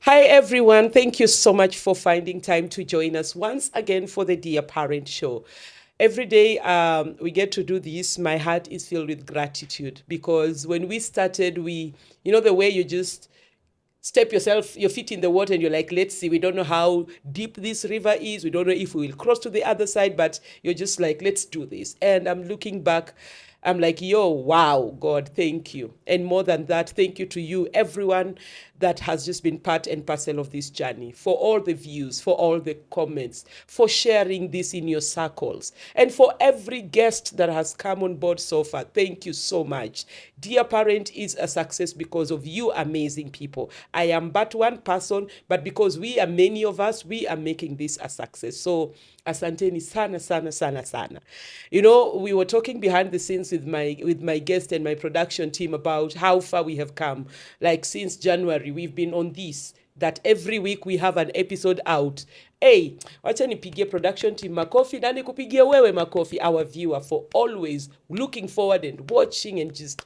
Hi, everyone. Thank you so much for finding time to join us once again for the Dear Parent Show. Every day we get to do this, my heart is filled with gratitude because when we started, the way you just step your feet in the water and you're like, let's see, we don't know how deep this river is. We don't know if we will cross to the other side, but you're just like, let's do this. And I'm looking back, I'm like, wow, God, thank you. And more than that, thank you to you, everyone that has just been part and parcel of this journey, for all the views, for all the comments, for sharing this in your circles, and for every guest that has come on board so far. Thank you so much. Dear Parent is a success because of you amazing people. I am but one person, but because we are many of us, we are making this a success. So asanteni sana sana sana sana. We were talking behind the scenes with my guest and my production team about how far we have come. Like since January, we've been on this, that every week we have an episode out. Hey, wacha nipigie production team makofi na nikupigie wewe makofi, our viewer, for always looking forward and watching and just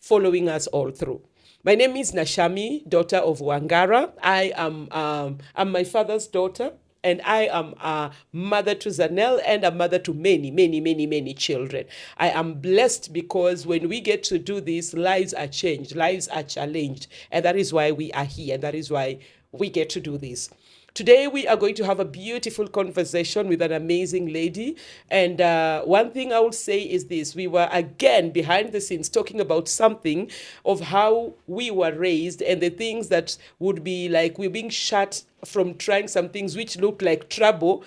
following us all through. My name is Nashami, daughter of Wangara. I'm my father's daughter, and I am a mother to Zanel and a mother to many, many, many, many children. I am blessed because when we get to do this, lives are changed, lives are challenged. And that is why we are here. And that is why we get to do this. Today, we are going to have a beautiful conversation with an amazing lady. And one thing I will say is this. We were, again, behind the scenes talking about something of how we were raised and the things that would be like we're being shut from trying some things which look like trouble.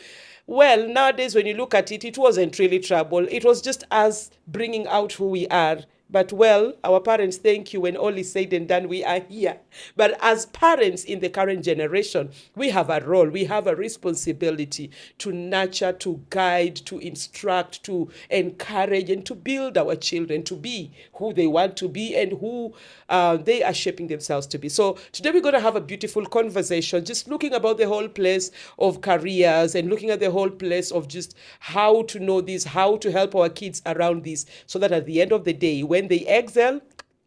Well, nowadays, when you look at it, it wasn't really trouble. It was just us bringing out who we are. But well, our parents, thank you. When all is said and done, we are here. But as parents in the current generation, we have a role, we have a responsibility to nurture, to guide, to instruct, to encourage, and to build our children to be who they want to be and who they are shaping themselves to be. So today we're going to have a beautiful conversation, just looking about the whole place of careers and looking at the whole place of just how to know this, how to help our kids around this, so that at the end of the day, when they excel,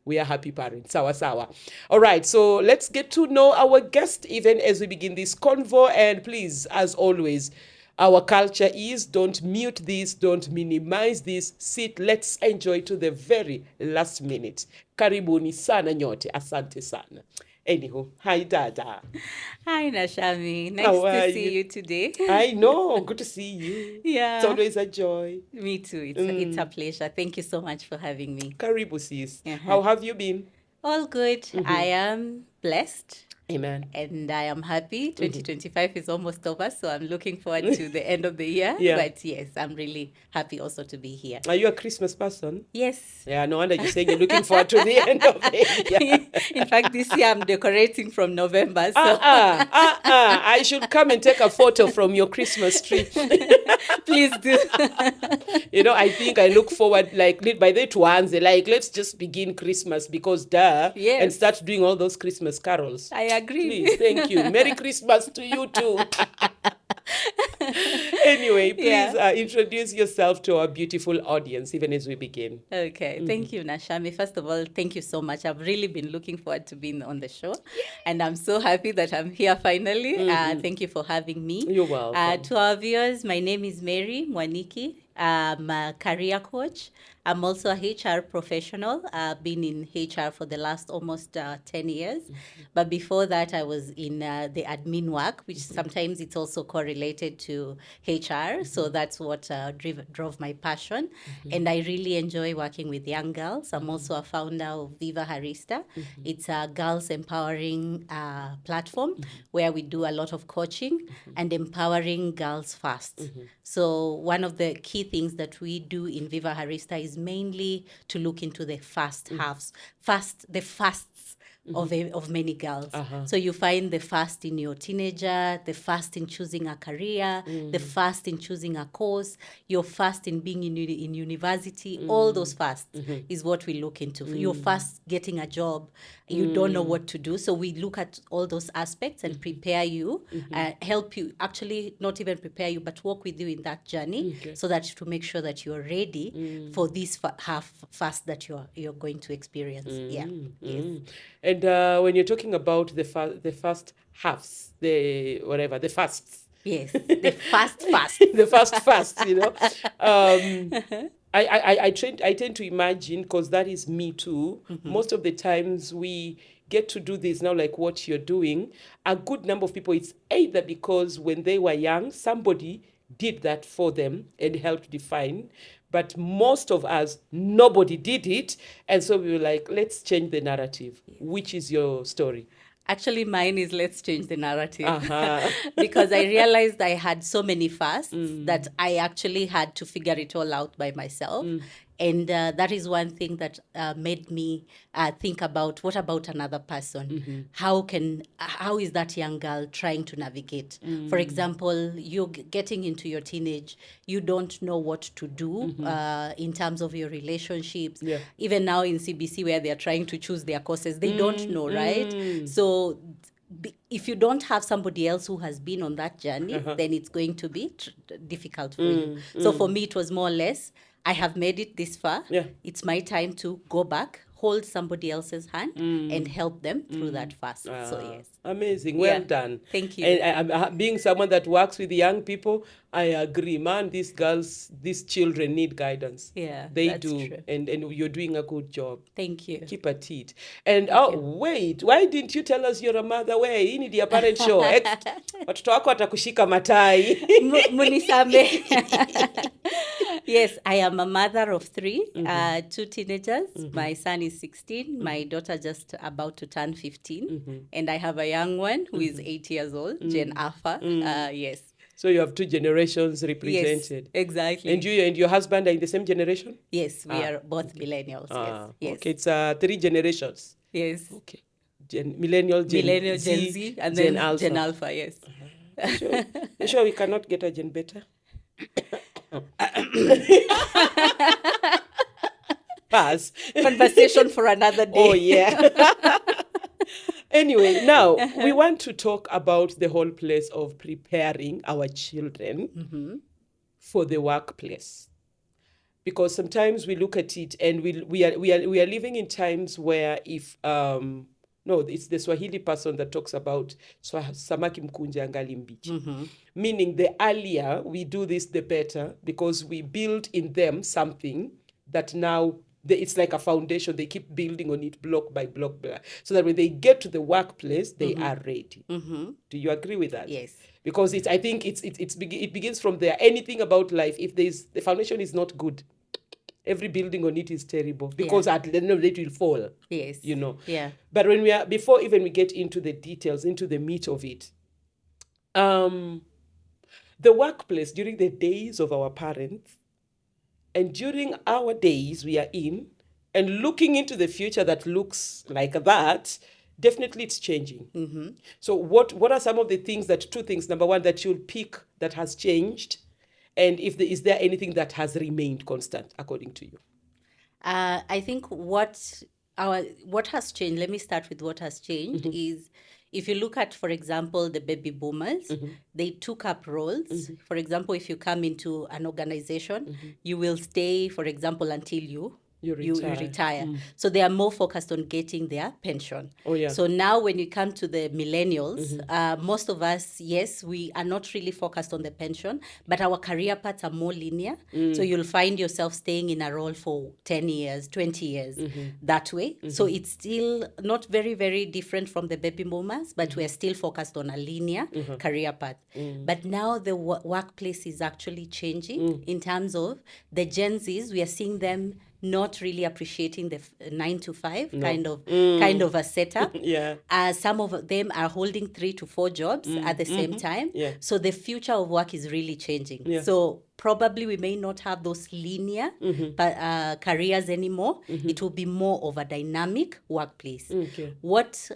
we are happy parents. Sawa sawa. All right, so let's get to know our guest even as we begin this convo. And please, as always, our culture is don't mute this, don't minimize this. Sit, let's enjoy to the very last minute. Karibuni sana nyote. Asante sana. Anywho, hi Dada. Hi Nashami, nice How are to see you? you today. I know, good to see you. It's Yeah, always a joy. me too. It's a pleasure. Thank you so much for having me. Karibu sis. Uh-huh. How have you been? All good. I am blessed Amen. and I am happy. 2025 is almost over, so I'm looking forward to the end of the year. Yeah. But yes, I'm really happy also to be here. Are you a Christmas person? Yes. Yeah, no wonder you're saying you're looking forward to the end of the year. In fact, this year I'm decorating from November, so I should come and take a photo from your Christmas tree. please do. I think I look forward, like, by the tuanze, like, let's just begin Christmas because duh, Yes. and start doing all those Christmas carols. I agree. Please, thank you. Merry Christmas to you too. Anyway, please introduce yourself to our beautiful audience, even as we begin. Okay, thank you, Nashami. First of all, thank you so much. I've really been looking forward to being on the show, and I'm so happy that I'm here finally. Thank you for having me. You're welcome. To our viewers, my name is Mary Mwaniki. I'm a career coach. I'm also a HR professional. I've been in HR for the last almost 10 years. But before that, I was in the admin work, which sometimes it's also correlated to HR. So that's what drove my passion. And I really enjoy working with young girls. I'm also a founder of Viva Harista. It's a girls empowering platform where we do a lot of coaching and empowering girls first. So one of the key things that we do in Viva Harista is mainly to look into the first halves, the fasts of many girls. So you find the first in your teenager, the first in choosing a career, the first in choosing a course, your first in being in university. All those first is what we look into. Your first getting a job, you don't know what to do. So we look at all those aspects and prepare you, help you, actually not even prepare you, but walk with you in that journey so that to make sure that you're ready for this half fast that you're going to experience. Yes. And when you're talking about the first halves, the fasts, Yes, the fast. the first fast, I tend to imagine, because that is me too. Most of the times we get to do this now, like what you're doing. A good number of people, it's either because when they were young, somebody did that for them and helped define. But most of us, nobody did it. And so we were like, let's change the narrative. Which is your story? Actually, mine is let's change the narrative. Because I realized I had so many fasts that I actually had to figure it all out by myself. And that is one thing that made me think about, what about another person? How is that young girl trying to navigate? For example, you're getting into your teenage, you don't know what to do in terms of your relationships. Even now in CBC, where they're trying to choose their courses, they don't know, right? So if you don't have somebody else who has been on that journey, then it's going to be difficult for you. So for me, it was more or less, I have made it this far. It's my time to go back, hold somebody else's hand, and help them through that fast. So yes. Amazing. Well done. Thank you. And I'm being someone that works with young people, I agree, man. These children need guidance. Yeah, they that's do. True. And you're doing a good job. Thank you. Keep at it. And wait, why didn't you tell us you're a mother? Where hii ni the apparent show. Watoto wako watakushika matai. Munisame. Yes, I am a mother of 3, 2 teenagers. My son is 16, my daughter just about to turn 15, and I have a young one who is 8 years old, Gen Alpha. Yes. So you have 2 generations represented. Yes, exactly. And you and your husband are in the same generation? Yes, we are both millennials. Yes. Okay, it's 3 generations. Yes. Okay. Millennial, Gen Z, and Gen then Alpha. Gen Alpha, yes. You sure we cannot get a Gen Beta? Pass. Conversation for another day. Oh, yeah. Anyway, now we want to talk about the whole place of preparing our children for the workplace. Because sometimes we look at it and we are living in times where if it's the Swahili person that talks about samaki mkunja angali mbichi. Meaning the earlier we do this, the better, because we build in them something that now it's like a foundation. They keep building on it block by block, so that when they get to the workplace, they are ready. Do you agree with that? Yes. Because I think it begins from there. Anything about life, if the foundation is not good, every building on it is terrible, because at the end of the day it will fall. Yes. Yeah. But when before even we get into the details, into the meat of it, the workplace during the days of our parents and during our days we are in, and looking into the future that looks like that, definitely it's changing. So what are some of the things 2 things, number one, that you'll pick that has changed? And is there anything that has remained constant according to you? I think what has changed, let me start with what has changed, is if you look at, for example, the baby boomers, they took up roles. For example, if you come into an organization, you will stay, for example, until you retire. So they are more focused on getting their pension. Oh, yeah. So now when you come to the millennials, most of us, yes, we are not really focused on the pension, but our career paths are more linear. So you'll find yourself staying in a role for 10 years, 20 years, that way. So it's still not very, very different from the baby boomers, but we're still focused on a linear career path. But now the workplace is actually changing in terms of the Gen Zs. We are seeing them not really appreciating the 9 to 5 No. kind of a setup. Yeah. Some of them are holding 3 to 4 jobs at the same time. Yeah. So the future of work is really changing. Yeah. So probably we may not have those linear careers anymore. It will be more of a dynamic workplace. Okay. What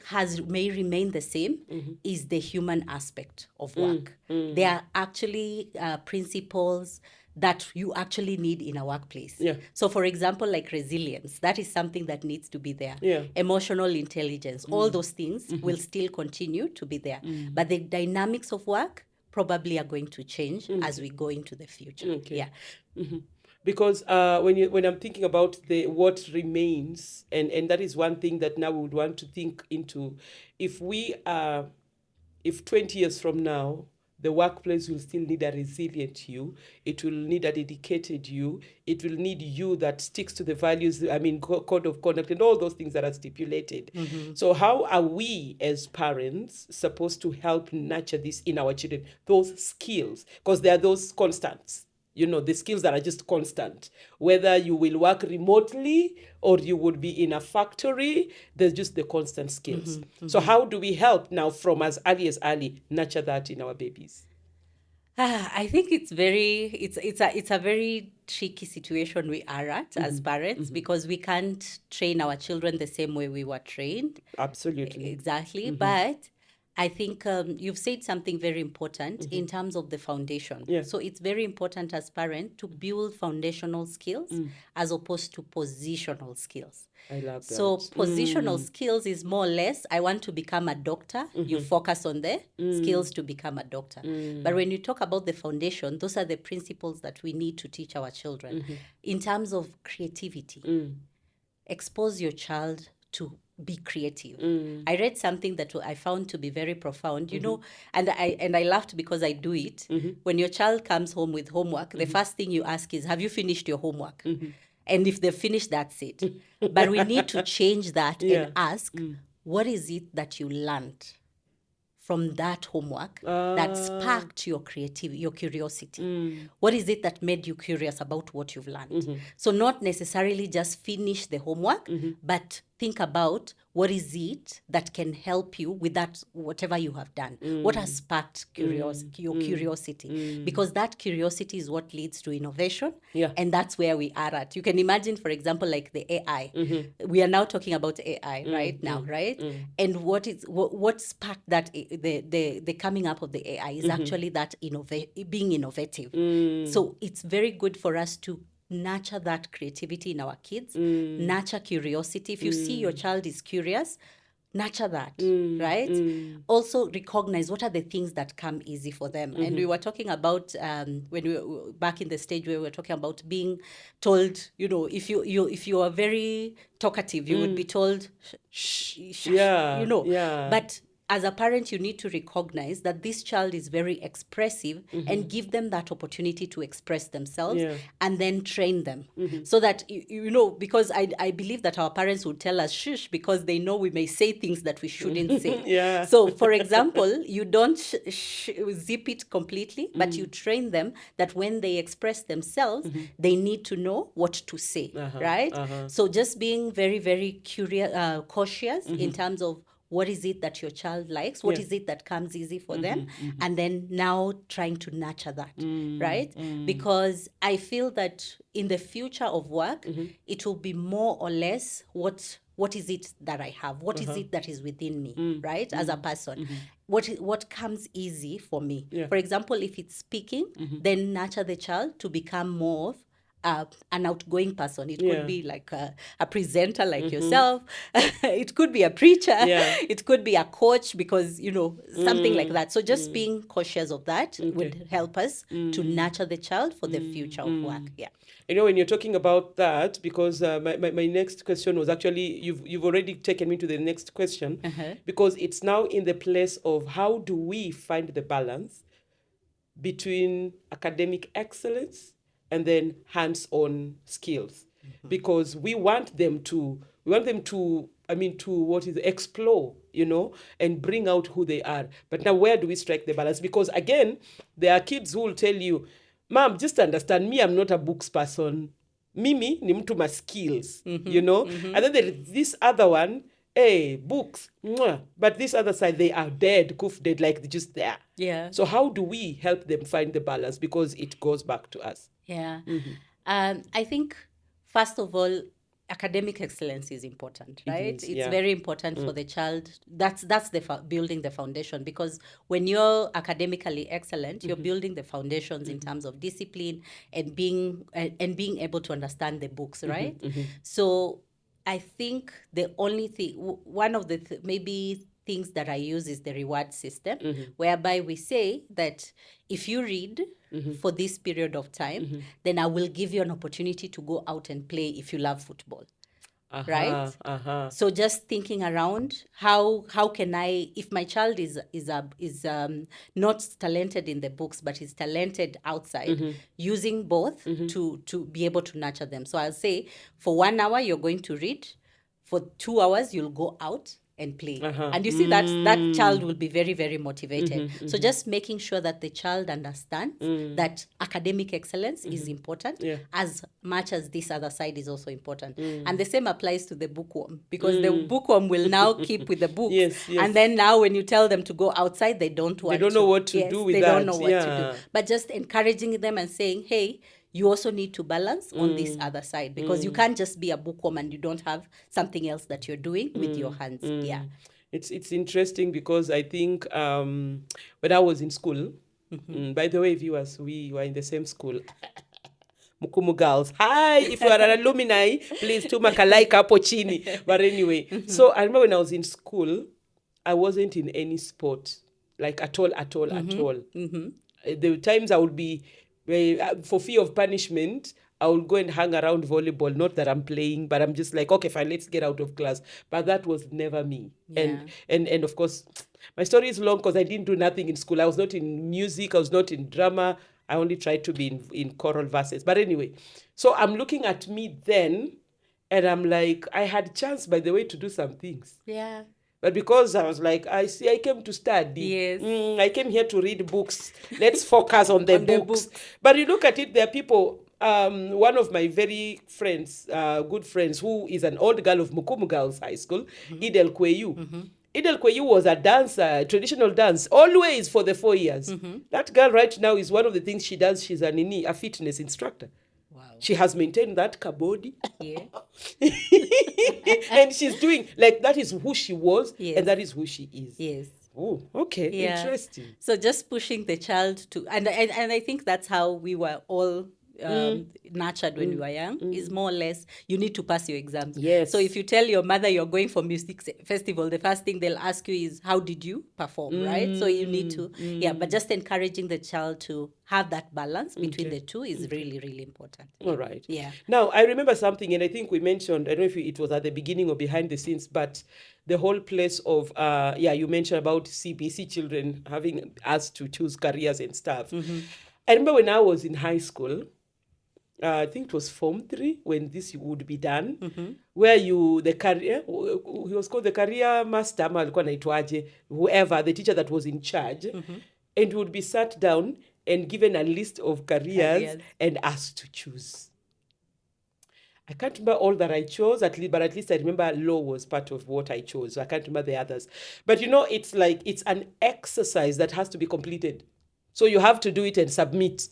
may remain the same is the human aspect of work. There are actually principles that you actually need in a workplace. Yeah. So for example, like resilience, that is something that needs to be there. Yeah. Emotional intelligence, all those things will still continue to be there. But the dynamics of work probably are going to change as we go into the future. Okay. Yeah. Because when I'm thinking about what remains, and that is one thing that now we would want to think into, if 20 years from now the workplace will still need a resilient you, it will need a dedicated you, it will need you that sticks to the values, code of conduct and all those things that are stipulated. So how are we as parents supposed to help nurture this in our children, those skills? Because there are those constants, the skills that are just constant. Whether you will work remotely or you would be in a factory, there's just the constant skills. So how do we help now from as early nurture that in our babies? I think it's a very tricky situation we are at as parents, because we can't train our children the same way we were trained. Absolutely. Exactly. But I think you've said something very important in terms of the foundation. Yeah. So it's very important as parent to build foundational skills as opposed to positional skills. I love that. So positional skills is more or less, I want to become a doctor. You focus on the skills to become a doctor. But when you talk about the foundation, those are the principles that we need to teach our children. In terms of creativity, expose your child to be creative. I read something that I found to be very profound, and I laughed because I do it. When your child comes home with homework, the first thing you ask is, have you finished your homework? And if they've finished, that's it. But we need to change that and ask, what is it that you learned from that homework that sparked your creativity, your curiosity? What is it that made you curious about what you've learned? So not necessarily just finish the homework, but think about what is it that can help you with that, whatever you have done. What has sparked your curiosity? Because that curiosity is what leads to innovation. Yeah. And that's where we are at. You can imagine, for example, like the AI. We are now talking about AI right now, right? And what sparked that, the coming up of the AI is actually that being innovative. So it's very good for us to nurture that creativity in our kids, nurture curiosity. If you see your child is curious, nurture that, right? Also recognize what are the things that come easy for them. And we were talking about when we were back in the stage where we were talking about being told, if you are very talkative, you would be told shh, Yeah. But as a parent, you need to recognize that this child is very expressive and give them that opportunity to express themselves and then train them. So that, because I believe that our parents would tell us shush because they know we may say things that we shouldn't say. Yeah. So, for example, you don't zip it completely, but you train them that when they express themselves, they need to know what to say, right? So just being very, very cautious in terms of what is it that your child likes? What is it that comes easy for them? And then now trying to nurture that, right? Because I feel that in the future of work, it will be more or less what is it that I have? What is it that is within me, right? As a person. What comes easy for me? Yeah. For example, if it's speaking, then nurture the child to become more of an outgoing person. It could be like a presenter like yourself. It could be a preacher. Yeah. It could be a coach because, something like that. So just being cautious of that would help us to nurture the child for the future of work. Yeah. When you're talking about that, because my next question was actually, you've already taken me to the next question, because it's now in the place of how do we find the balance between academic excellence and then hands-on skills, because we want them to explore, and bring out who they are. But now where do we strike the balance? Because again, there are kids who will tell you, Mom, just understand me, I'm not a books person. mimi ni mtu ma skills, you know. And then there is this other one, hey, books, mwah. But this other side, they are dead, goof dead, like they're just there. Yeah. So how do we help them find the balance? Because it goes back to us. Yeah. I think, first of all, academic excellence is important, right? is, It's yeah. very important for the child. That's the building the foundation, because when you're academically excellent, you're building the foundations in terms of discipline and being able to understand the books, right? So I think the only thing, one of the maybe things that I use is the reward system, whereby we say that if you read for this period of time, then I will give you an opportunity to go out and play if you love football. Right? So just thinking around how can I, if my child is not talented in the books but is talented outside, using both to be able to nurture them. So I'll say, for 1 hour you're going to read, for 2 hours you'll go out and play. And you see that child will be very, very motivated. So just making sure that the child understands that academic excellence is important as much as this other side is also important. And the same applies to the bookworm, because the bookworm will now keep with the books. Yes. And then now when you tell them to go outside, they don't want to. They don't know what to do with they that. They don't know what to do. But just encouraging them and saying, hey, you also need to balance on this other side, because you can't just be a bookworm and you don't have something else that you're doing with your hands. Yeah. It's interesting, because I think when I was in school, by the way, viewers, we were in the same school. Mukumu girls. Hi, if you are an alumni, please tumaka like hapo chini. But anyway, so I remember when I was in school, I wasn't in any sport, like at all. The times I would be, for fear of punishment, I will go and hang around volleyball. Not that I'm playing, but I'm just like, okay, fine, let's get out of class. But that was never me. Yeah. And of course, my story is long because I didn't do nothing in school. I was not in music. I was not in drama. I only tried to be in choral verses. But anyway, so I'm looking at me then, and I'm like, I had chance, by the way, to do some things. Yeah. But because I was like, I came to study. Yes. I came here to read books. Let's focus on the books. But you look at it, there are people, one of my very friends, good friends, who is an old girl of Mukumu Girls High School, Idel Kweyu. Idel Kweyu was a dancer, traditional dance, always for the 4 years. That girl right now is one of the things she does. She's a fitness instructor. Wow. She has maintained that body. Yeah. And she's doing, like, that is who she was, Yes. and that is who she is. Yes. Oh, okay. Yeah. Interesting. So just pushing the child to, and I think that's how we were all nurtured when we were young, is more or less, you need to pass your exams. Yes. So if you tell your mother you're going for music festival, the first thing they'll ask you is, how did you perform, right? So you need to, but just encouraging the child to have that balance between the two is really, really important. All right. Yeah. Now, I remember something, and I think we mentioned, I don't know if it was at the beginning or behind the scenes, but the whole place of, you mentioned about CBC children having us to choose careers and stuff. I remember when I was in high school, I think it was Form 3 when this would be done, where the career, he was called the career master, whoever, the teacher that was in charge, and would be sat down and given a list of careers and asked to choose. I can't remember all that I chose, but at least I remember law was part of what I chose. So I can't remember the others. But it's like, it's an exercise that has to be completed. So you have to do it and submit.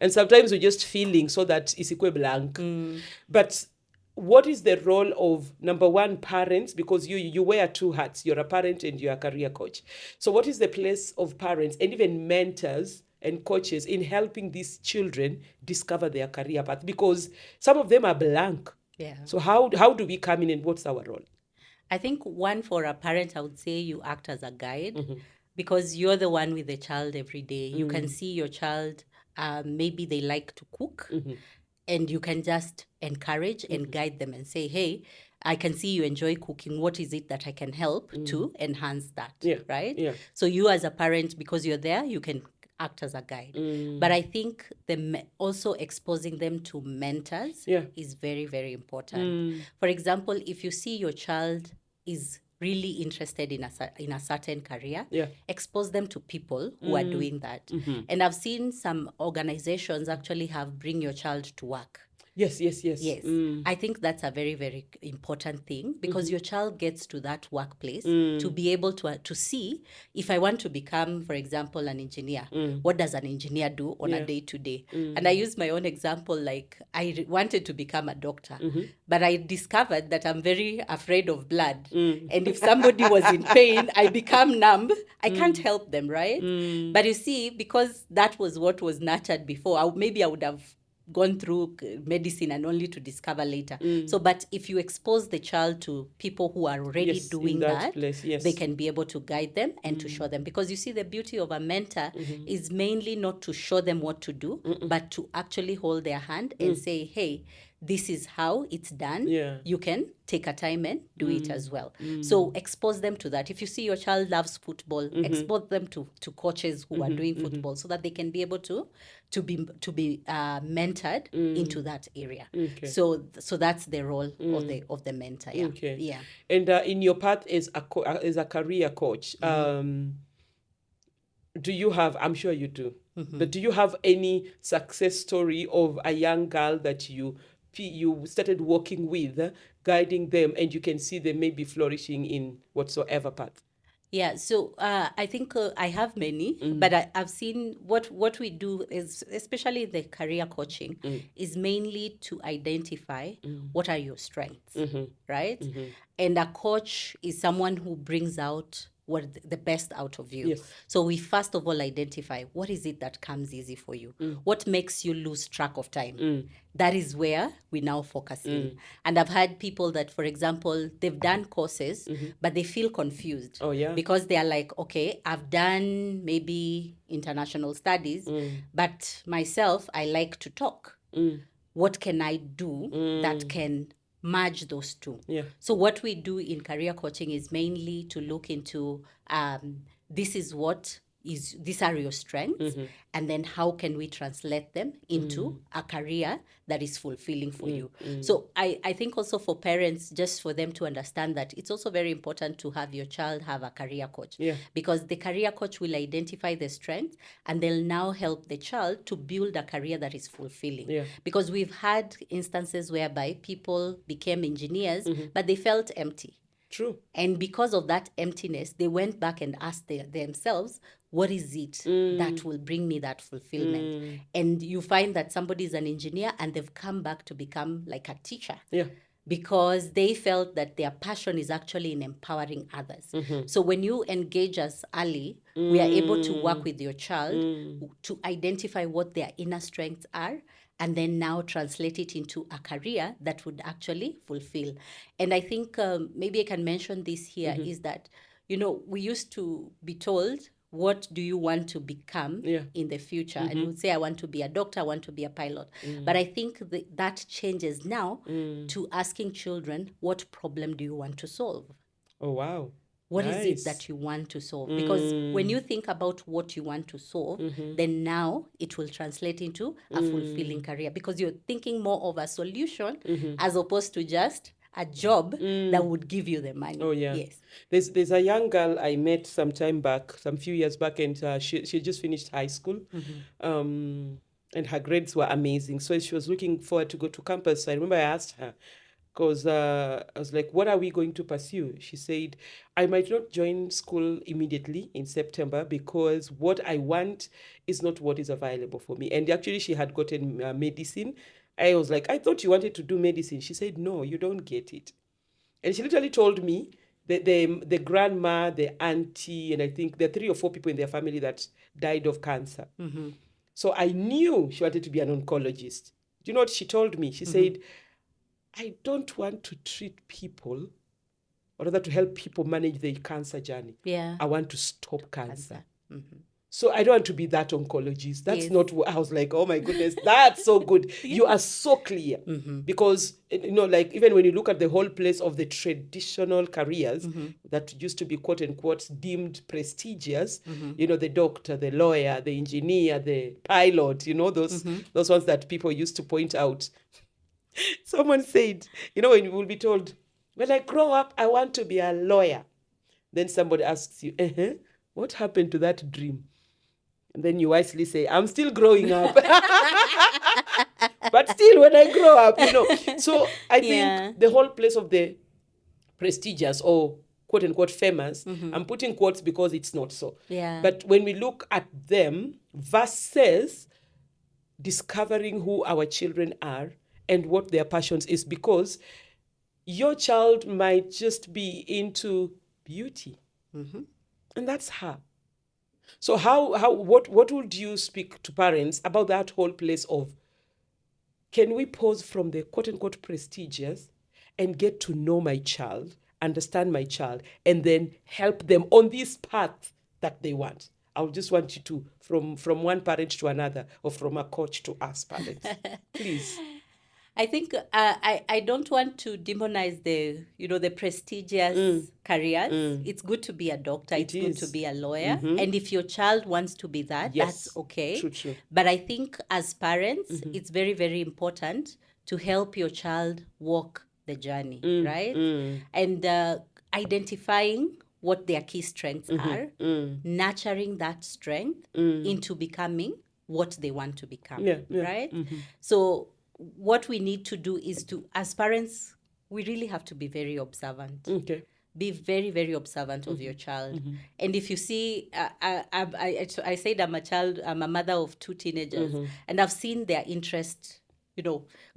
And sometimes we're just feeling so that isikwe blank. But what is the role of, number one, parents? Because you wear two hats. You're a parent and you're a career coach. So what is the place of parents and even mentors and coaches in helping these children discover their career path? Because some of them are blank. Yeah. So how do we come in, and what's our role? I think one, for a parent, I would say you act as a guide, because you're the one with the child every day. You can see your child, maybe they like to cook, and you can just encourage and guide them and say, hey, I can see you enjoy cooking. What is it that I can help to enhance that, right? Yeah. So you as a parent, because you're there, you can act as a guide. But I think also exposing them to mentors is very, very important. For example, if you see your child is really interested in a certain career, expose them to people who are doing that. And I've seen some organizations actually have bring your child to work. Yes, yes, yes. Yes, I think that's a very, very important thing, because your child gets to that workplace to be able to see, if I want to become, for example, an engineer, what does an engineer do on a day to day? And I use my own example, like wanted to become a doctor, but I discovered that I'm very afraid of blood. And if somebody was in pain, I become numb. I can't help them, right? But you see, because that was what was nurtured before, maybe I would have gone through medicine and only to discover later. So, but if you expose the child to people who are already Yes, in doing that that, place, yes. they can be able to guide them and to show them. Because you see, the beauty of a mentor is mainly not to show them what to do, but to actually hold their hand and say, hey, this is how it's done. Yeah. You can take a time and do it as well. So expose them to that. If you see your child loves football, expose them to coaches who are doing football, so that they can be able to be mentored into that area. Okay. So that's the role of the mentor. Yeah. Okay. Yeah. And in your path as a career coach, do you have, I'm sure you do, but do you have any success story of a young girl that you started working with, guiding them, and you can see them maybe flourishing in whatsoever path? Yeah, so I think I have many, but I've seen what we do is, especially the career coaching, is mainly to identify what are your strengths, right? And a coach is someone who brings out the best out of you. Yes. So we first of all identify what is it that comes easy for you, what makes you lose track of time. That is where we now focus in. And I've had people that, for example, they've done courses, but they feel confused. Oh, yeah. Because they are like, okay, I've done maybe international studies, but myself, I like to talk. What can I do that can merge those two? Yeah. So what we do in career coaching is mainly to look into these are your strengths, and then how can we translate them into a career that is fulfilling for you. So I think also for parents, just for them to understand that it's also very important to have your child have a career coach. Yeah. Because the career coach will identify the strengths, and they'll now help the child to build a career that is fulfilling. Yeah. Because we've had instances whereby people became engineers, but they felt empty. True. And because of that emptiness, they went back and asked themselves, what is it that will bring me that fulfillment? And you find that somebody is an engineer and they've come back to become like a teacher. Yeah. Because they felt that their passion is actually in empowering others. So when you engage us early, we are able to work with your child to identify what their inner strengths are, and then now translate it into a career that would actually fulfill. And I think maybe I can mention this here is that, we used to be told, what do you want to become in the future? And you would say, I want to be a doctor, I want to be a pilot. But I think that changes now to asking children, what problem do you want to solve? Oh, wow. What is Nice. it that you want to solve? Because when you think about what you want to solve, then now it will translate into a fulfilling career, because you're thinking more of a solution as opposed to just a job that would give you the money. Oh, yeah. Yes. There's a young girl I met some few years back, and she just finished high school. And her grades were amazing. So she was looking forward to go to campus. So I remember I asked her, because I was like, what are we going to pursue? She said, I might not join school immediately in September because what I want is not what is available for me. And actually, she had gotten medicine. I was like, I thought you wanted to do medicine. She said, no, you don't get it. And she literally told me that the grandma, the auntie, and I think there are 3 or 4 people in their family that died of cancer. So I knew she wanted to be an oncologist. Do you know what she told me? She said, I don't want to treat people, or rather to help people manage their cancer journey. Yeah. I want to stop cancer. So I don't want to be that oncologist. That's not what I was like, oh my goodness, that's so good. You are so clear. Because, like even when you look at the whole place of the traditional careers that used to be quote unquote deemed prestigious, the doctor, the lawyer, the engineer, the pilot, those ones that people used to point out. Someone said, when you will be told, when I grow up, I want to be a lawyer. Then somebody asks you, what happened to that dream? And then you wisely say, I'm still growing up. But But still, when I grow up, So I Yeah. think the whole place of the prestigious or quote unquote famous, I'm putting quotes because it's not so. Yeah. But when we look at them versus discovering who our children are and what their passions is, because your child might just be into beauty, and that's her. So what would you speak to parents about that whole place of, can we pause from the quote unquote prestigious and get to know my child, understand my child, and then help them on this path that they want? I would just want you to, from one parent to another, or from a coach to us parents. Please. I think I don't want to demonize the prestigious careers. It's good to be a doctor. It's good to is. be a lawyer. And if your child wants to be that, that's Yes. okay. True. But I think as parents, it's very, very important to help your child walk the journey, right? And identifying what their key strengths are, nurturing that strength into becoming what they want to become, Yeah. right? So what we need to do is to, as parents, we really have to be very observant. Okay. Be very, very observant of your child. And if you see, I said I'm a mother of two teenagers, and I've seen their interest,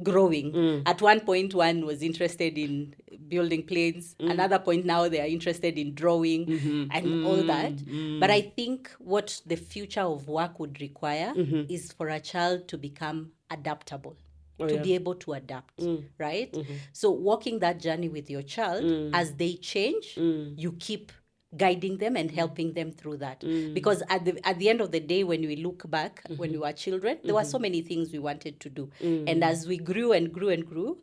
growing. At one point, one was interested in building planes. Another point, now they are interested in drawing and all that. But I think what the future of work would require is for a child to become adaptable. To be able to adapt, right? So walking that journey with your child, as they change, you keep guiding them and helping them through that. Because at the end of the day, when we look back, when we were children, there were so many things we wanted to do. And as we grew and grew and grew,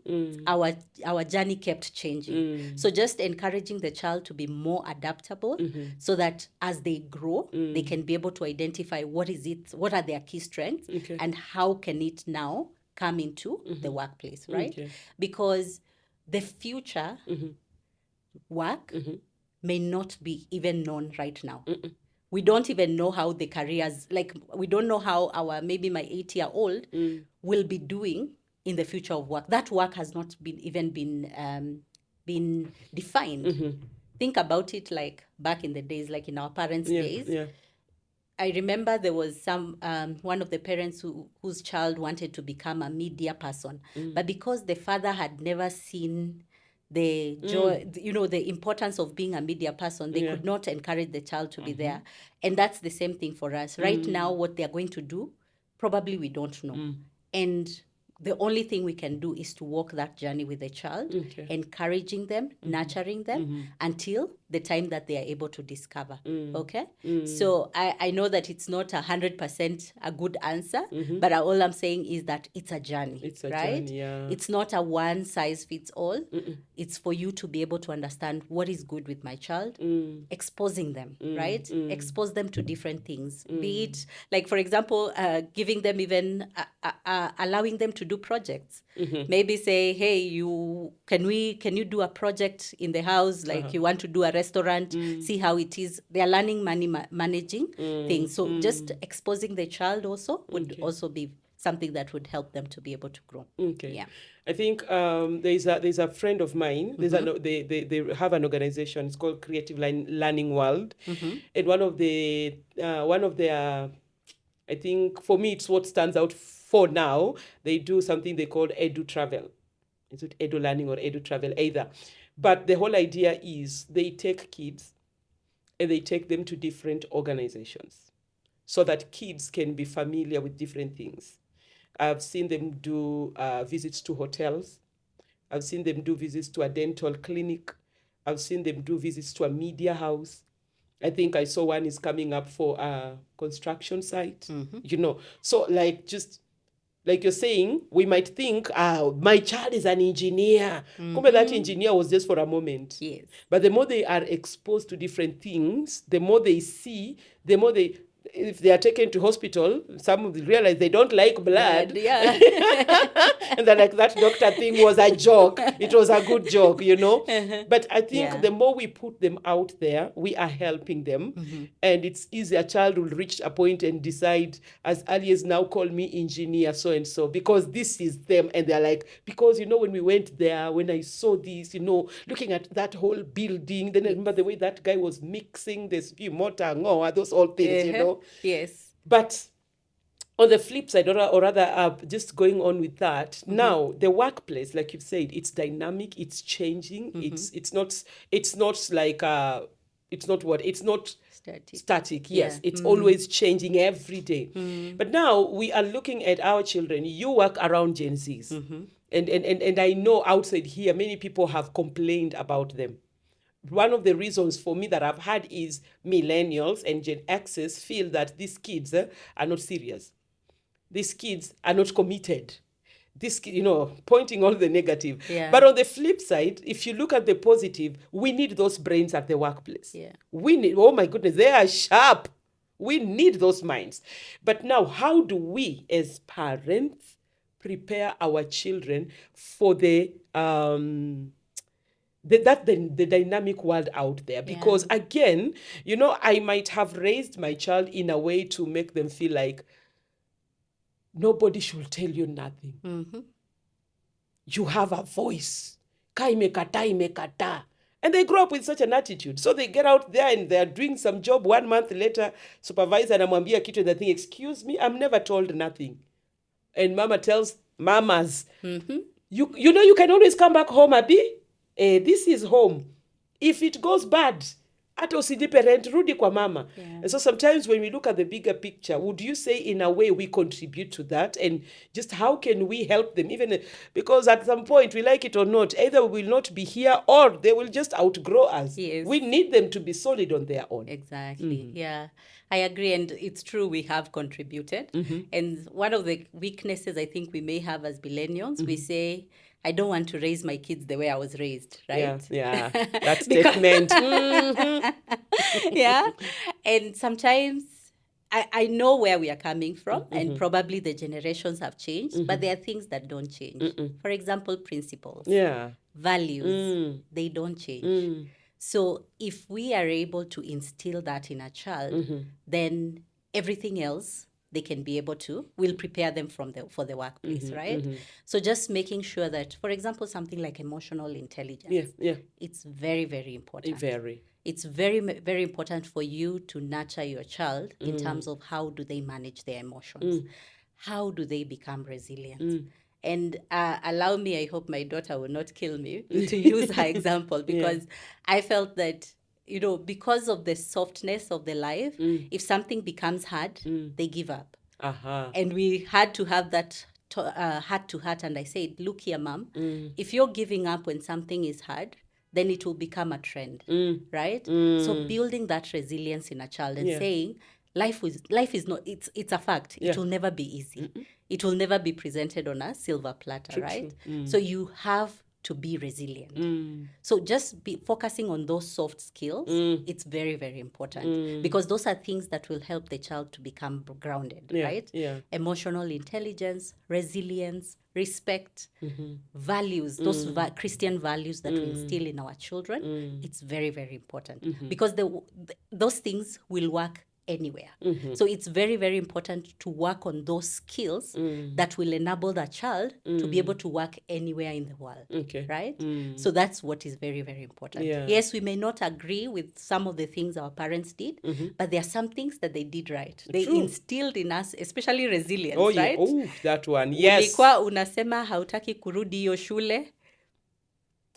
our journey kept changing. So just encouraging the child to be more adaptable, so that as they grow, they can be able to identify what are their key strengths, and how can it now come into the workplace, right? Okay. Because the future work may not be even known right now. We don't even know how the careers, we don't know how maybe my 8-year-old will be doing in the future of work. That work has not been defined. Think about it, like back in the days, like in our parents' days. Yeah. I remember there was one of the parents whose child wanted to become a media person, but because the father had never seen the joy, the importance of being a media person, they could not encourage the child to be there. And that's the same thing for us. Right now, what they're going to do, probably we don't know. And the only thing we can do is to walk that journey with the child, encouraging them, nurturing them until the time that they are able to discover. Okay? So I know that it's not 100% a good answer, but all I'm saying is that it's a journey. It's a right? journey, yeah. It's not a one size fits all. It's for you to be able to understand what is good with my child, exposing them, right? Expose them to different things. Be it, like, for example, giving them even allowing them to do projects. Maybe say, hey, can you do a project in the house, like you want to do a restaurant, see how it is. They are learning money managing things. So just exposing the child also would also be something that would help them to be able to grow. Okay. Yeah. I think there's a friend of mine. They have an organization. It's called Creative Learning World, and one of their, I think for me it's what stands out for now. They do something they call edu travel. Is it edu learning or edu travel, either? But the whole idea is they take kids and they take them to different organizations so that kids can be familiar with different things. I've seen them do visits to hotels. I've seen them do visits to a dental clinic. I've seen them do visits to a media house. I think I saw one is coming up for a construction site. So just like you're saying, we might think, my child is an engineer. Kumbe that engineer was just for a moment. Yes. But the more they are exposed to different things, the more they see, the more they if they are taken to hospital, some will realize they don't like blood. Yeah. And then like that doctor thing was a joke. It was a good joke, you know. But I think Yeah. the more we put them out there, we are helping them. And it's easy. A child will reach a point and decide, as early as now, call me engineer so and so, because this is them. And they're like, because, you know, when we went there, when I saw this, you know, looking at that whole building, then I remember the way that guy was mixing this motor, those all things, you know. Yes. But on the flip side, or rather, just going on with that, now the workplace, like you've said, it's dynamic, it's changing. It's not like it's not static. Yes, Yeah. it's always changing every day. But now we are looking at our children. You work around Gen Zs, and I know outside here many people have complained about them. One of the reasons for me that I've had is millennials and Gen X's feel that these kids are not serious. These kids are not committed. This, you know, pointing all the negative. Yeah. But on the flip side, if you look at the positive, we need those brains at the workplace. Yeah. We need, oh my goodness, they are sharp. We need those minds. But now, how do we as parents prepare our children for the dynamic world out there? Because again, you know, I might have raised my child in a way to make them feel like nobody should tell you nothing. You have a voice. Ka imekata, imekata. And they grow up with such an attitude. So they get out there and they're doing some job. 1 month later, supervisor anamwambia kitu and they think, excuse me, I'm never told nothing. And mama tells mamas, you know, you can always come back home, Abi. This is home. If it goes bad, hata usijipe rent, rudi kwa mama. And so sometimes when we look at the bigger picture, would you say in a way we contribute to that? And just how can we help them? Even because at some point, we like it or not, either we will not be here or they will just outgrow us. Yes. We need them to be solid on their own. Exactly. Yeah, I agree. And it's true, we have contributed. And one of the weaknesses I think we may have as millennials, we say, I don't want to raise my kids the way I was raised, right? Yeah. That statement. Yeah. And sometimes I know where we are coming from, and probably the generations have changed, but there are things that don't change. For example, principles, values, they don't change. So if we are able to instill that in a child, then everything else they can be able to, will prepare them for the workplace, right? So just making sure that, for example, something like emotional intelligence, it's very, very important. It's very, very important for you to nurture your child in terms of how do they manage their emotions, how do they become resilient. And allow me, I hope my daughter will not kill me, to use her example, because I felt that, you know, because of the softness of the life, if something becomes hard, they give up. And we had to have that heart to heart. And I said, look here, mom, if you're giving up when something is hard, then it will become a trend, right? So building that resilience in a child and saying, life is not, it's a fact. It will never be easy. It will never be presented on a silver platter, right? So you have to be resilient. So just be focusing on those soft skills, it's very, very important, because those are things that will help the child to become grounded, right? Emotional intelligence, resilience, respect, values, those Christian values that we instill in our children, it's very, very important, because those things will work anywhere. So it's very, very important to work on those skills that will enable the child to be able to work anywhere in the world, right? So that's what is very, very important. Yes, we may not agree with some of the things our parents did, but there are some things that they did right. They instilled in us, especially resilience, right? Oh, that one, yes. Ulikuwa unasema hautaki kurudi hiyo shule.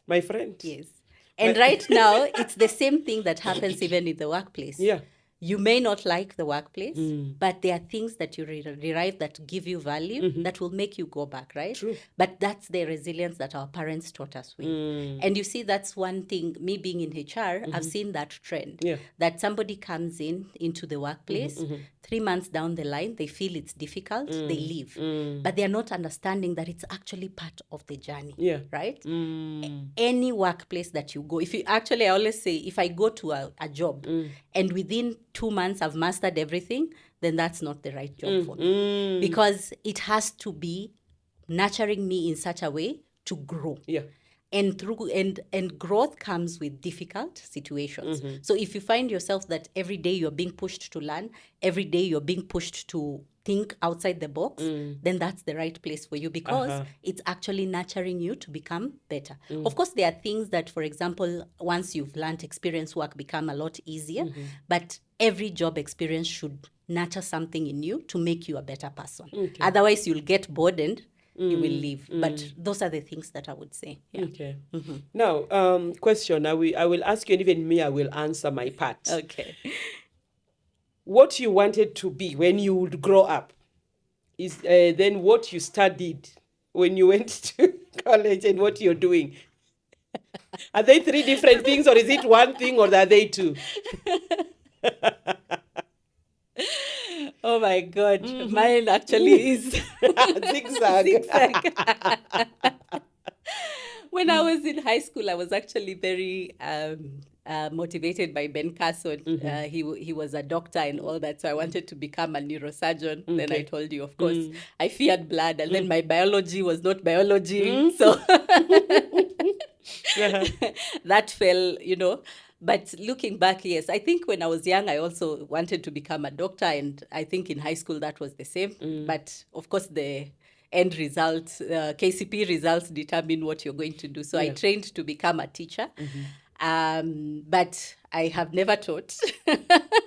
My friend. Yes. And right now, it's the same thing that happens even in the workplace. You may not like the workplace, but there are things that you derive that give you value that will make you go back, right? True. But that's the resilience that our parents taught us with. And you see, that's one thing, me being in HR, I've seen that trend, that somebody comes into the workplace, 3 months down the line, they feel it's difficult, they leave. But they're not understanding that it's actually part of the journey, Yeah. right? Any workplace that you go, if you actually, I always say, if I go to a job and within 2 months I've mastered everything, then that's not the right job for me. Because it has to be nurturing me in such a way to grow. Yeah. And growth comes with difficult situations. So if you find yourself that every day you're being pushed to learn, every day you're being pushed to think outside the box, then that's the right place for you, because it's actually nurturing you to become better. Of course, there are things that, for example, once you've learned, experience work become a lot easier, but every job experience should nurture something in you to make you a better person. Otherwise, you'll get burdened, you will leave. But those are the things that I would say. Yeah. Okay. Now, question. I will ask you, and even me, I will answer my part. Okay. What you wanted to be when you would grow up is then what you studied when you went to college and what you're doing. Are they three different things, or is it one thing, or are they two? Oh my God. Mine actually is Zigzag. zigzag. When I was in high school, I was actually very motivated by Ben Carson. He was a doctor and all that, so I wanted to become a neurosurgeon. Then I told you, of course, I feared blood, and then my biology was not biology, so that fell, But looking back, yes, I think when I was young, I also wanted to become a doctor, and I think in high school that was the same. But of course, the end result, KCP results determine what you're going to do. So I trained to become a teacher, but I have never taught.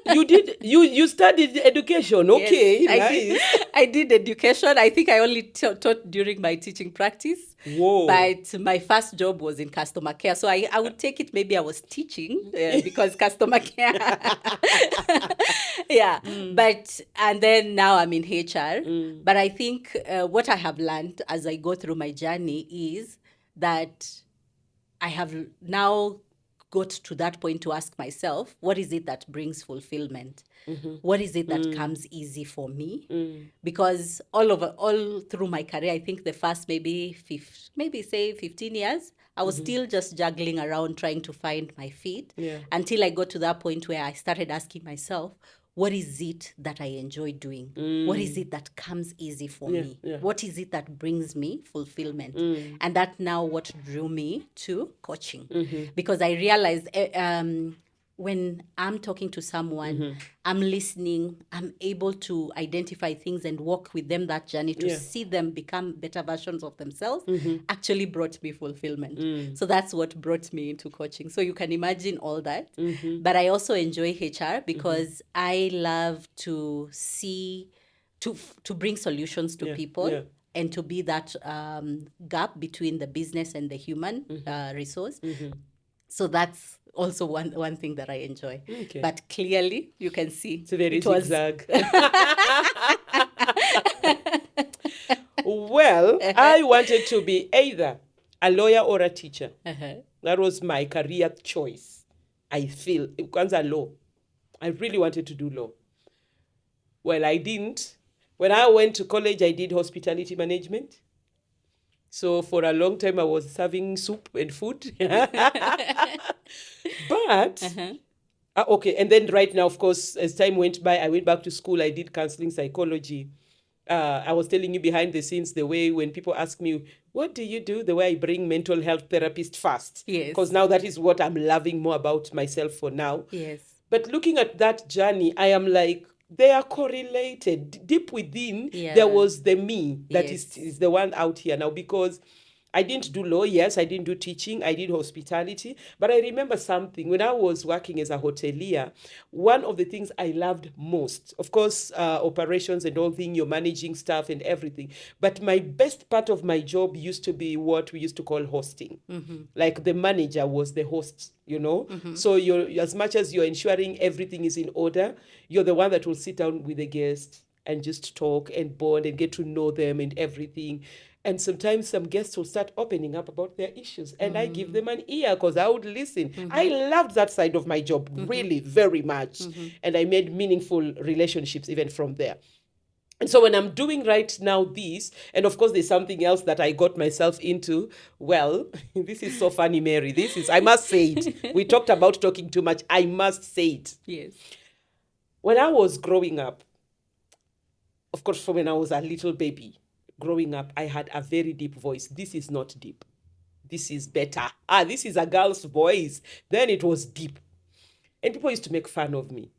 You did. You studied education. Okay, Yes, nice. I did education. I think I only taught during my teaching practice. Whoa. But my first job was in customer care. So I would take it, maybe I was teaching because customer care. Yeah. And then now I'm in HR. But I think what I have learned as I go through my journey is that I have now got to that point to ask myself, what is it that brings fulfillment? What is it that comes easy for me? Because all through my career, I think the first maybe 15 years, I was still just juggling around trying to find my feet until I got to that point where I started asking myself, what is it that I enjoy doing? What is it that comes easy for me? What is it that brings me fulfillment? And that now what drew me to coaching. Because I realized when I'm talking to someone, I'm listening, I'm able to identify things and walk with them that journey to see them become better versions of themselves, actually brought me fulfillment. So that's what brought me into coaching. So you can imagine all that. But I also enjoy HR because I love to see, to bring solutions to people. And to be that gap between the business and the human resource. So that's also one thing that I enjoy. Okay. But clearly, you can see It's a very zigzag. Well, I wanted to be either a lawyer or a teacher. That was my career choice. I feel, kwanza law. I really wanted to do law. Well, I didn't. When I went to college, I did hospitality management. So for a long time, I was serving soup and food. But, okay. And then right now, of course, as time went by, I went back to school. I did counseling psychology. I was telling you behind the scenes, the way when people ask me, what do you do? The way I bring mental health therapist first. Yes. Because now that is what I'm loving more about myself for now. Yes. But looking at that journey, I am like, they are correlated. Deep within, there was the me that is the one out here now, because I didn't do law. Yes, I didn't do teaching. I did hospitality. But I remember something. When I was working as a hotelier, one of the things I loved most, of course, operations and all things, you're managing staff and everything. But my best part of my job used to be what we used to call hosting. Like the manager was the host, So you're, as much as you're ensuring everything is in order, you're the one that will sit down with the guests and just talk and bond and get to know them and everything. And sometimes some guests will start opening up about their issues, and I give them an ear because I would listen. I loved that side of my job really very much, and I made meaningful relationships even from there. And so when I'm doing right now this, and of course there's something else that I got myself into, well, this is so funny, Mary. This is, I must say it. We talked about talking too much. I must say it. Yes. When I was growing up, of course, from when I was a little baby, growing up, I had a very deep voice. This is not deep. This is better. This is a girl's voice. Then it was deep. And people used to make fun of me.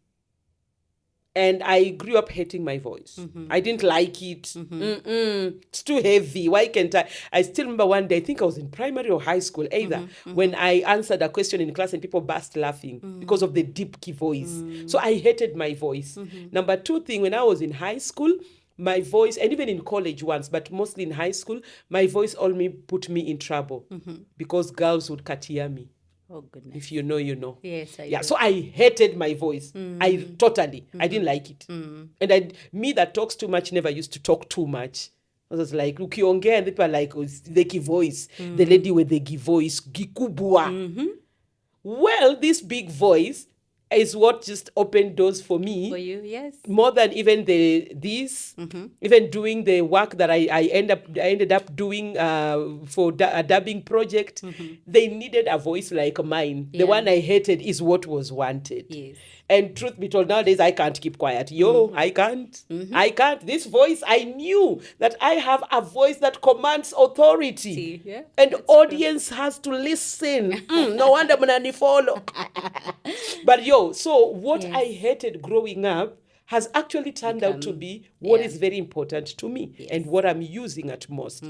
And I grew up hating my voice. I didn't like it. It's too heavy. Why can't I? I still remember one day, I think I was in primary or high school, either, when I answered a question in class and people burst laughing because of the deep key voice. So I hated my voice. Number two thing, when I was in high school, my voice, and even in college once, but mostly in high school, my voice only put me in trouble because girls would katia me. Oh, goodness. If you know, you know. Yes, I do. So I hated my voice. I didn't like it. And me that talks too much never used to talk too much. I was like, ukiongea, and people are like, oh, the key voice. The lady with the key voice, gikubwa. Well, this big voice is what just opened doors for me. For you, yes. More than even even doing the work that I ended up doing for a dubbing project. They needed a voice like mine. The one I hated is what was wanted. Yes. And truth be told, nowadays I can't keep quiet. I can't. I can't. This voice, I knew that I have a voice that commands authority. Yeah, and audience has to listen. No wonder mnani follow. But so what I hated growing up has actually turned out to be what is very important to me and what I'm using at most.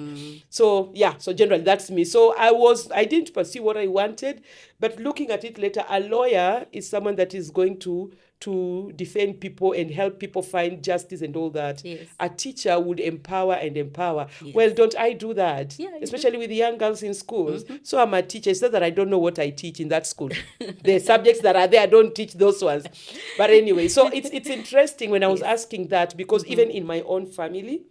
So generally that's me. So I didn't pursue what I wanted, but looking at it later, a lawyer is someone that is going to defend people and help people find justice and all that. Yes. A teacher would empower and empower. Yes. Well, don't I do that? Yeah, especially with young girls in schools. So I'm a teacher. It's not that I don't know what I teach in that school. The subjects that are there, I don't teach those ones. But anyway, so it's interesting when I was asking that, because even in my own family,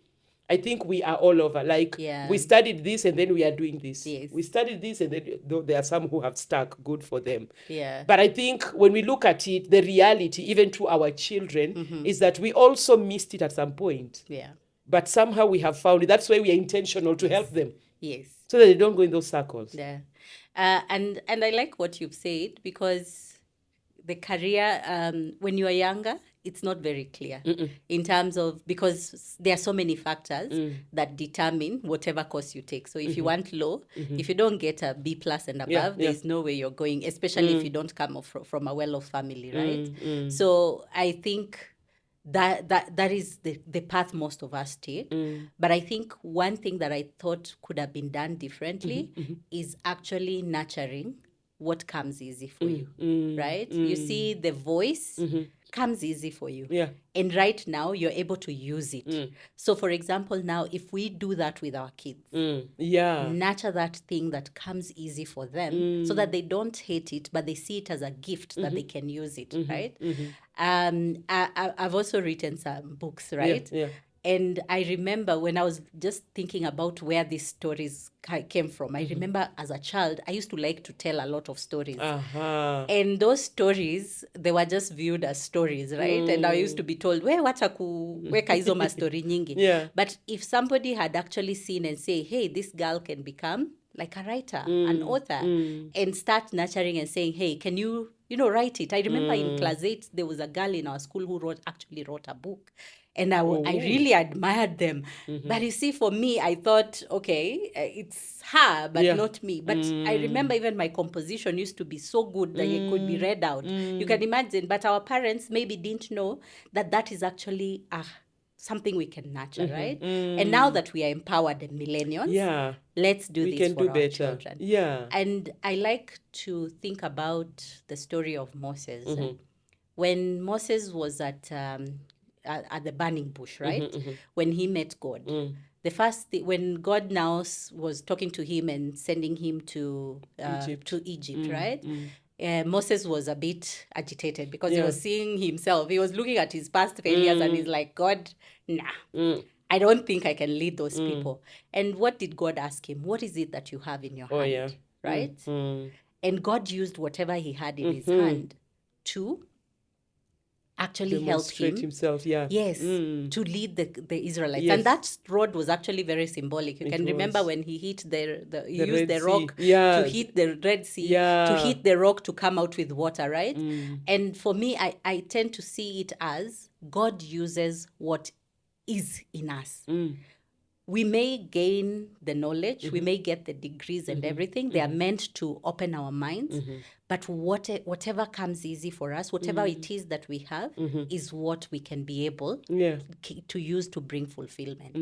I think we are all over. Like, we studied this and then we are doing this. Yes. We studied this and then, though there are some who have stuck, good for them. Yeah. But I think when we look at it, the reality, even to our children, is that we also missed it at some point. Yeah. But somehow we have found it. That's why we are intentional to help them. Yes. So that they don't go in those circles. Yeah. And I like what you've said, because the career, when you are younger, it's not very clear in terms of, because there are so many factors that determine whatever course you take. So if you want law, if you don't get a B+ and above, there's no way you're going, especially if you don't come from a well-off family, right? So I think that is the path most of us take. But I think one thing that I thought could have been done differently is actually nurturing what comes easy for you, right? You see, the voice comes easy for you. Yeah. And right now, you're able to use it. So, for example, now, if we do that with our kids, nurture that thing that comes easy for them so that they don't hate it, but they see it as a gift that they can use it, right? I've also written some books, right? Yeah. And I remember when I was just thinking about where these stories came from, I remember as a child, I used to like to tell a lot of stories. And those stories, they were just viewed as stories, right? And I used to be told, wacha kuweka hizo mastori nyingi. Yeah. But if somebody had actually seen and say, hey, this girl can become like a writer, an author, and start nurturing and saying, hey, can you write it? I remember in class 8, there was a girl in our school who actually wrote a book. And I really admired them. But you see, for me, I thought, okay, it's her, but not me. But I remember even my composition used to be so good that it could be read out. You can imagine. But our parents maybe didn't know that is actually something we can nurture, right? And now that we are empowered and millennials, let's do this for our children. Yeah. And I like to think about the story of Moses. When Moses was at the burning bush, right? When he met God. The first when God now was talking to him and sending him to Egypt, right? Moses was a bit agitated because he was seeing himself. He was looking at his past failures and he's like, God, nah. I don't think I can lead those people. And what did God ask him? What is it that you have in your Oh, hand? yeah. Right? And God used whatever he had in his Mm-hmm. hand to actually help Demonstrate him. himself, yeah. Yes, to lead the Israelites. Yes. And that rod was actually very symbolic. You can remember was. when he hit he The used Red the Sea. rock Yeah. to hit the Red Sea, Yeah. to hit the rock to come out with water, right? And for me, I tend to see it as God uses what is in us. We may gain the knowledge, we may get the degrees and everything. They are meant to open our minds. But whatever comes easy for us, whatever it is that we have, is what we can be able Yeah. to use to bring fulfillment.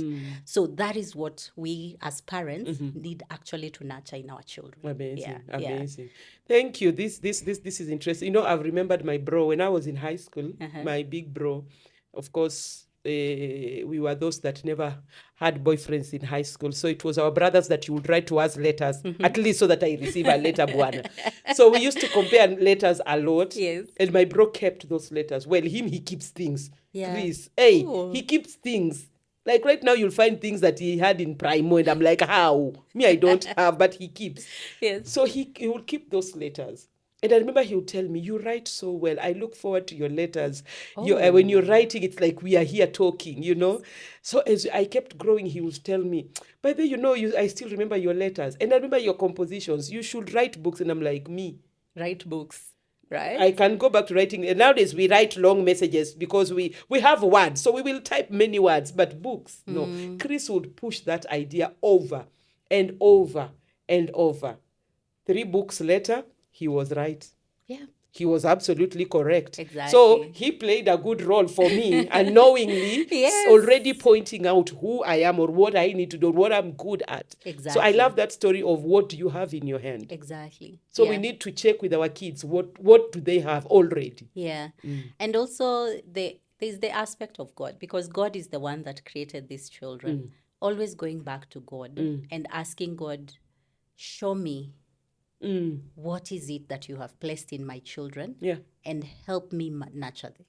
So that is what we as parents need actually to nurture in our children. Amazing, Yeah, yeah. amazing. Thank you. This is interesting. You know, I've remembered my bro when I was in high school. My big bro, of course, we were those that never had boyfriends in high school. So it was our brothers that you would write to us letters, at least so that I receive a letter, Buana. So we used to compare letters a lot. Yes. And my bro kept those letters. Well, he keeps things. Yeah. Chris, hey, Ooh. he keeps things. Like right now, you'll find things that he had in Primo, and I'm like, how? Me, I don't have, but he keeps. Yes. So he will keep those letters. And I remember he would tell me, you write so well. I look forward to your letters. When you're writing, it's like we are here talking, you know. So as I kept growing, he would tell me, by the way, I still remember your letters. And I remember your compositions. You should write books. And I'm like, me. Write books, right? I can go back to writing. And nowadays, we write long messages because we have words. So we will type many words, but books, no. Chris would push that idea over and over and over. 3 books later, he was right. Yeah. He was absolutely correct. Exactly. So he played a good role for me, unknowingly, Yes. already pointing out who I am or what I need to do, what I'm good at. Exactly. So I love that story of what do you have in your hand. Exactly. So Yeah. we need to check with our kids, what do they have already? Yeah. And also there's the aspect of God, because God is the one that created these children. Always going back to God and asking God, show me what is it that you have placed in my children, Yeah. and help me nurture it.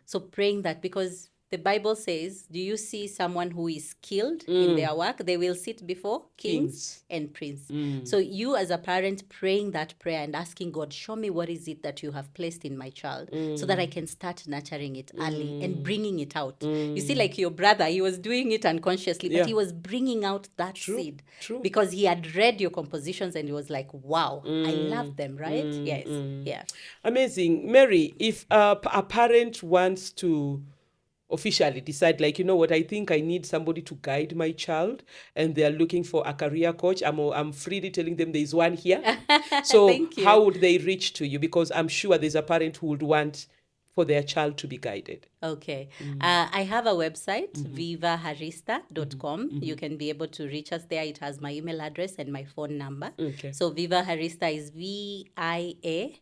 So praying that, because the Bible says, do you see someone who is skilled in their work? They will sit before kings and princes. So you as a parent praying that prayer and asking God, show me what is it that you have placed in my child, so that I can start nurturing it early and bringing it out. You see, like your brother, he was doing it unconsciously, but Yeah. he was bringing out that seed. True. Because he had read your compositions and he was like, wow, I love them, right? Yes. Yeah. Amazing. Mary, if a parent wants to officially decide, like, you know what, I think I need somebody to guide my child, and they're looking for a career coach, I'm freely telling them there's one here. So Thank you. how would they reach to you? Because I'm sure there's a parent who would want for their child to be guided. Okay. I have a website, vivaharista.com. You can be able to reach us there. It has my email address and my phone number. Okay. So Viva Harista is VIVAHERSTER.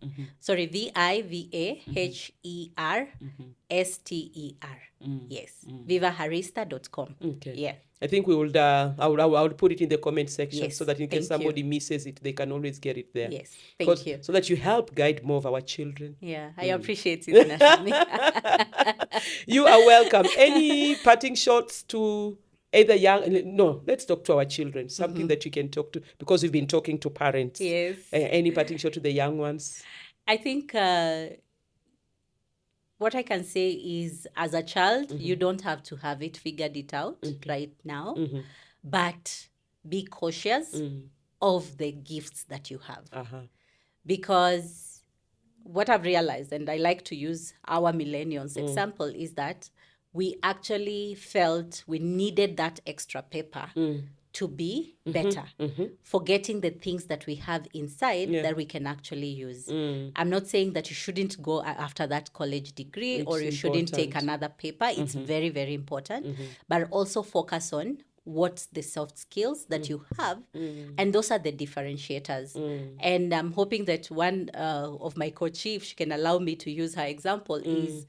Yes. Vivaharista.com. Okay. Yeah. I think we will. I will put it in the comment section, Yes, so that in case thank you. somebody misses it, they can always get it there. Yes. Thank you. So that you help guide more of our children. Yeah. I appreciate it, Nashami. You are welcome. Any parting shots to either young? No, let's talk to our children. Something that you can talk to, because we've been talking to parents. Yes. Any parting shot to the young ones? I think what I can say is, as a child, you don't have to have it figured it out right now, but be cautious of the gifts that you have. Because what I've realized, and I like to use our millennials example, is that we actually felt we needed that extra paper to be better, forgetting the things that we have inside that we can actually use. I'm not saying that you shouldn't go after that college degree, or you shouldn't take another paper. It's very, very important. But also focus on what's the soft skills that you have, and those are the differentiators. And I'm hoping that one of my co-chief, if she can allow me to use her example, is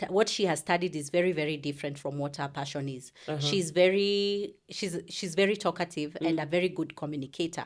what she has studied is very, very different from what her passion is. She's very talkative and a very good communicator.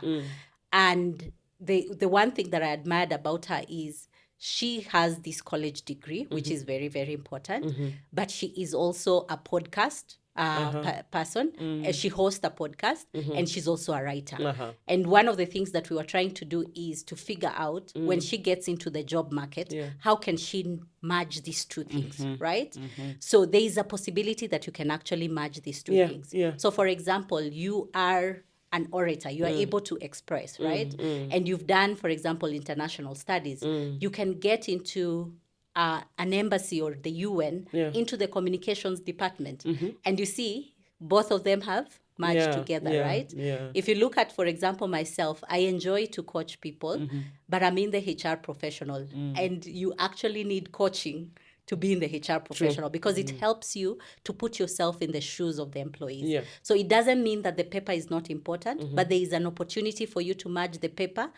And the one thing that I admired about her is she has this college degree, which is very, very important, but she is also a podcast person. She hosts a podcast, and she's also a writer. Uh-huh. And one of the things that we were trying to do is to figure out when she gets into the job market, how can she merge these two things, right? So there is a possibility that you can actually merge these two things. Yeah. So for example, you are an orator, you are able to express, right? And you've done, for example, international studies. You can get into an embassy or the UN into the communications department. And you see, both of them have merged together, right? Yeah. If you look at, for example, myself, I enjoy to coach people, but I'm in the HR professional. And you actually need coaching to be in the HR professional because it helps you to put yourself in the shoes of the employees. Yeah. So it doesn't mean that the paper is not important, but there is an opportunity for you to merge the paper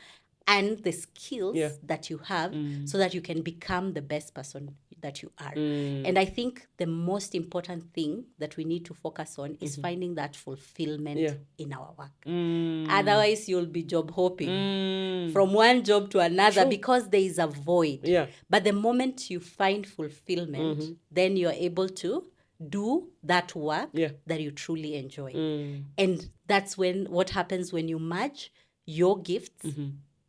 and the skills that you have so that you can become the best person that you are. And I think the most important thing that we need to focus on is finding that fulfillment in our work. Otherwise, you'll be job hopping from one job to another because there is a void. Yeah. But the moment you find fulfillment, then you're able to do that work that you truly enjoy. And that's what happens when you merge your gifts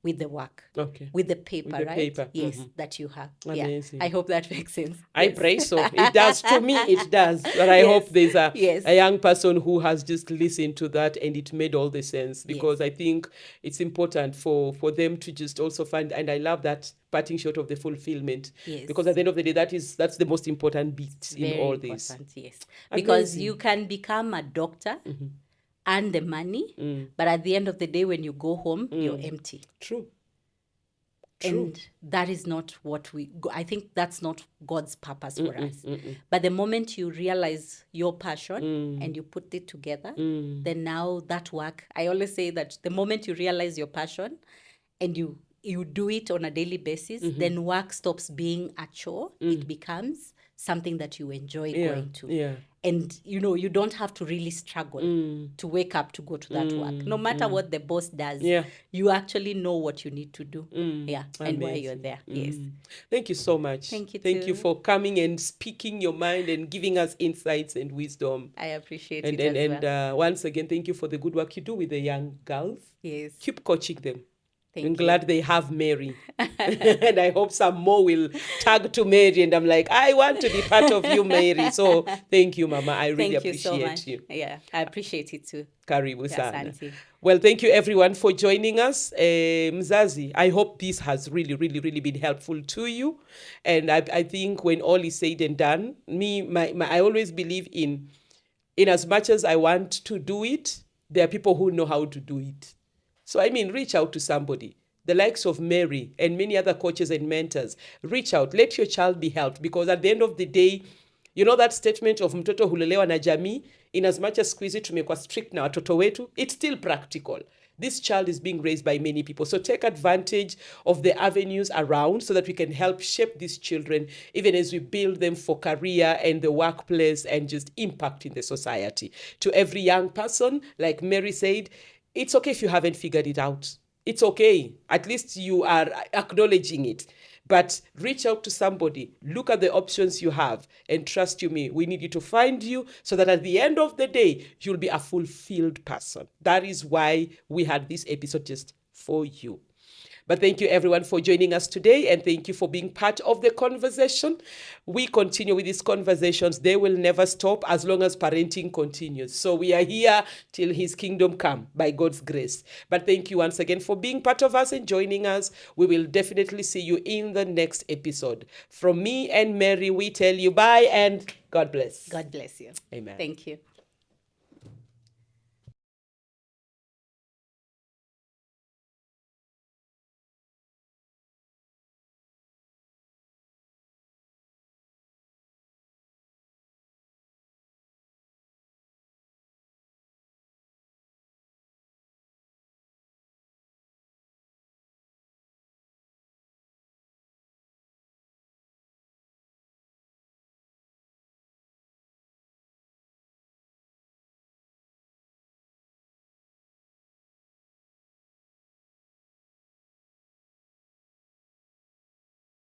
with the work, with the paper, With the right? paper. Yes, that you have. Amazing. Yeah, I hope that makes sense. I pray so. It does. To me, it does. But I hope there's a young person who has just listened to that and it made all the sense, because I think it's important for them to just also find, and I love that parting shot of the fulfillment. Yes. Because at the end of the day, that's the most important bit in Very all important, this. yes. Because you can become a doctor, earn the money, but at the end of the day, when you go home, you're empty. True. And that is not what I think that's not God's purpose for us. But the moment you realize your passion and you put it together, then now that work, I always say that the moment you realize your passion and you do it on a daily basis, then work stops being a chore. It becomes something that you enjoy going to. Yeah. And, you don't have to really struggle to wake up to go to that work. No matter what the boss does, you actually know what you need to do. Yeah, and why you're there. Yes. Thank you so much. Thank you Thank too. you for coming and speaking your mind and giving us insights and wisdom. I appreciate And it as well. and once again, thank you for the good work you do with the young girls. Yes. Keep coaching them. Thank I'm you. glad they have Mary. And I hope some more will tag to Mary. And I'm like, I want to be part of you, Mary. So thank you, Mama. I really Thank you so appreciate much. you. Yeah, I appreciate it too. Karibu Yes, sana. Auntie. Well, thank you everyone for joining us. Mzazi, I hope this has really, really, really been helpful to you. And I think when all is said and done, I always believe in as much as I want to do it, there are people who know how to do it. So, reach out to somebody. The likes of Mary and many other coaches and mentors. Reach out. Let your child be helped. Because at the end of the day, that statement of mtoto hulelewa na jamii, in as much as siku hizi tumekuwa strict na watoto wetu, it's still practical. This child is being raised by many people. So take advantage of the avenues around so that we can help shape these children, even as we build them for career and the workplace and just impact in the society. To every young person, like Mary said, it's okay if you haven't figured it out. It's okay. At least you are acknowledging it. But reach out to somebody, look at the options you have, and trust you me, we need you to find you so that at the end of the day, you'll be a fulfilled person. That is why we had this episode just for you. But thank you everyone for joining us today, and thank you for being part of the conversation. We continue with these conversations. They will never stop as long as parenting continues. So we are here till his kingdom come by God's grace. But thank you once again for being part of us and joining us. We will definitely see you in the next episode. From me and Mary, we tell you bye and God bless. God bless you. Amen. Thank you.